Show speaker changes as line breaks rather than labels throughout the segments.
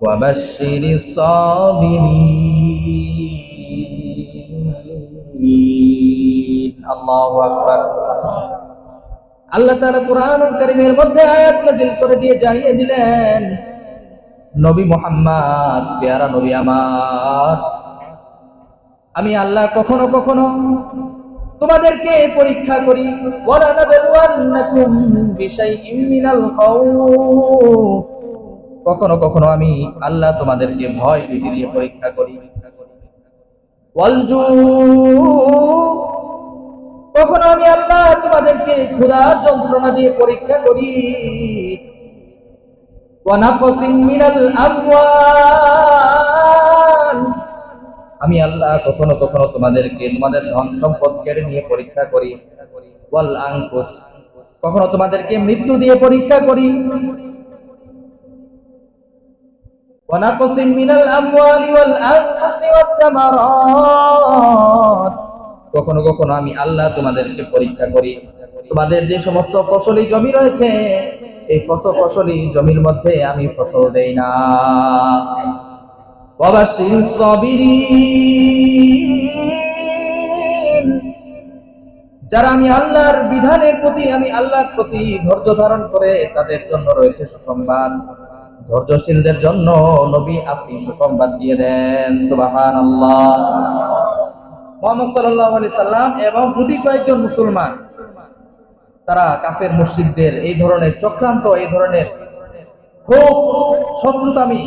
وبشر الصابرين الله أكبر আল্লাহ তাআলা কোরআনুল কারীমের মধ্যে আয়াত নাযিল করে দিয়ে জানিয়ে দিলেন, নবী মুহাম্মদ প্যারা নবী আমার, আমি আল্লাহ কখনো কখনো তোমাদেরকে পরীক্ষা করি। ওয়ালা নাবলুওয়ান্নাকুম বিশাইইম মিনাল খাউফ, কখনো কখনো আমি আল্লাহ তোমাদেরকে ভয় ভীতি দিয়ে পরীক্ষা করি। ওয়াল জু, কখনো আমি আল্লাহ তোমাদেরকে ক্ষুধার যন্ত্রণা দিয়ে পরীক্ষা করি। ওয়া নাকসিম মিনাল আমওয়াল, আমি আল্লাহ কখনো কখনো তোমাদেরকে তোমাদের ধন সম্পদ কেড়ে নিয়ে পরীক্ষা করি। ওয়াল আনফুস, কখনো তোমাদেরকে মৃত্যু দিয়ে পরীক্ষা করি। ওয়া নাকসিম মিনাল আমওয়ালি ওয়াল আনফুসি ওয়াত তামারাত, কখনো কখনো আমি আল্লাহ তোমাদেরকে পরীক্ষা করি। তোমাদের যে সমস্ত ফসলি জমি রয়েছে, এই ফসলি জমির মধ্যে আমি ফসল দেই না। ওয়াবাশশিরিস সাবিরিন, যারা আমি আল্লাহর বিধানের প্রতি, আমি আল্লাহর প্রতি ধৈর্য ধারণ করে, তাদের জন্য রয়েছে সুসংবাদ। ধৈর্যশীলদের জন্য নবী আপনি সুসংবাদ দিয়ে দেন। সুবহানাল্লাহ। মুহাম্মদ সাল্লাল্লাহু আলাইহি সাল্লাম এবং গুটি কয়েকজন মুসলমান, তারা কাফের মুশরিকদের এই ধরনের চক্রান্ত, এই ধরনের খুব শত্রুতামি,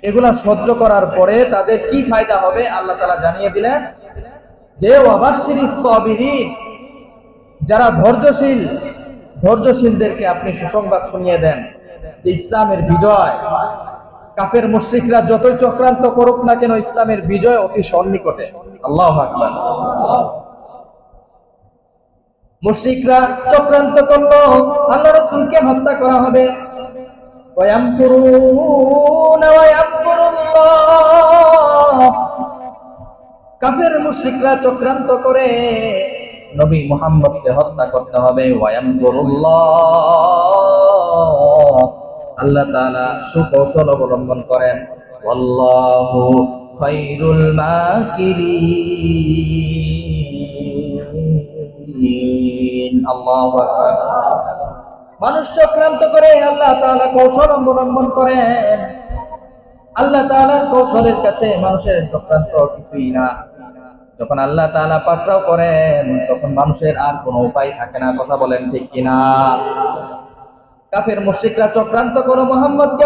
এগুলা সহ্য করার পরে তাদের কি ফায়দা হবে আল্লাহ তাআলা জানিয়ে দিলেন যে ওয়াবাশশিরিস সাবিরিন, যারা ধৈর্যশীল, ধৈর্যশীলদেরকে আপনি সুসংবাদ শুনিয়ে দেন যে ইসলামের বিজয়, কাফের মুশরিকরা যতই চক্রান্ত করুক না কেন, ইসলামের বিজয় অতি সন্নিকটে। আল্লাহু আকবার। মুশরিকরা চক্রান্ত করলো আল্লাহর রাসূলকে হত্যা করা হবে। ওয়ায়ামকুরুনা ওয়ায়ামকুরুল্লাহ, কাফের মুশরিকরা চক্রান্ত করে নবী মুহাম্মদকে হত্যা করতে হবে। ওয়ায়ামকুরুল্লাহ, আল্লাহ তাআলা সুকৌশল অবলম্বন করেন। ওয়াল্লাহু খায়রুল মাকিরিন। আল্লাহু আকবার। মানুষ চক্রান্ত করে, আল্লাহ তাআলা কৌশল অবলম্বন করেন। আল্লাহ তাআলার কৌশলের কাছে মানুষের চক্রান্ত কিছুই না। যখন আল্লাহ তাআলা পাকড়াও করেন, তখন মানুষের আর কোনো উপায় থাকে না। কথা বলেন ঠিক কিনা? কাফের মুশরিকরা চক্রান্ত করে মুহাম্মদকে